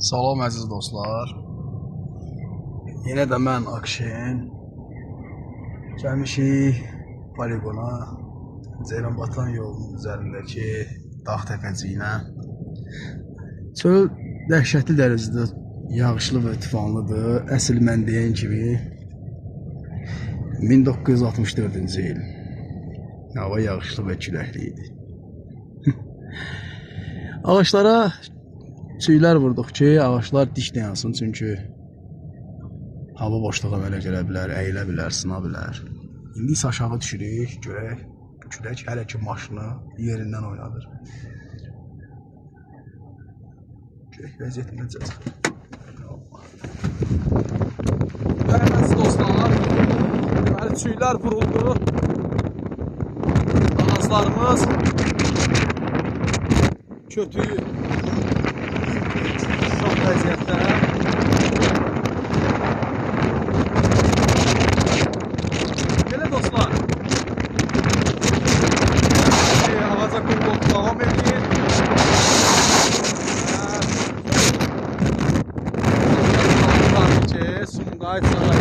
Salam əziz dostlar. Yenə də mən Akşin. Gəlmişik poligona, Ceyranbatan yolunun üzərindəki dağ təpəciyinə. Çöl dəhşətli dərəcədə yağışlı və tufanlıdır. Əsl mən deyən kimi 1964-cü il. Hava yağışlı və küləkli idi. Ağaçlara çiylər vurduq ki, ağaçlar diş dayansın, çünki hava boşluğa əmələ gələ bilər, əyilə bilər, sına bilər. İndi isə aşağı düşürük, görək, külək hələ ki maşını yerindən oynadır. Görək, vəziyyət necədir. Əziz dostlar, deməli çiylər vuruldu. Ağaclarımız kötü şok vəziyyətdə. Belə dostlar, ağaca qurulub davam edir. Sumqayıt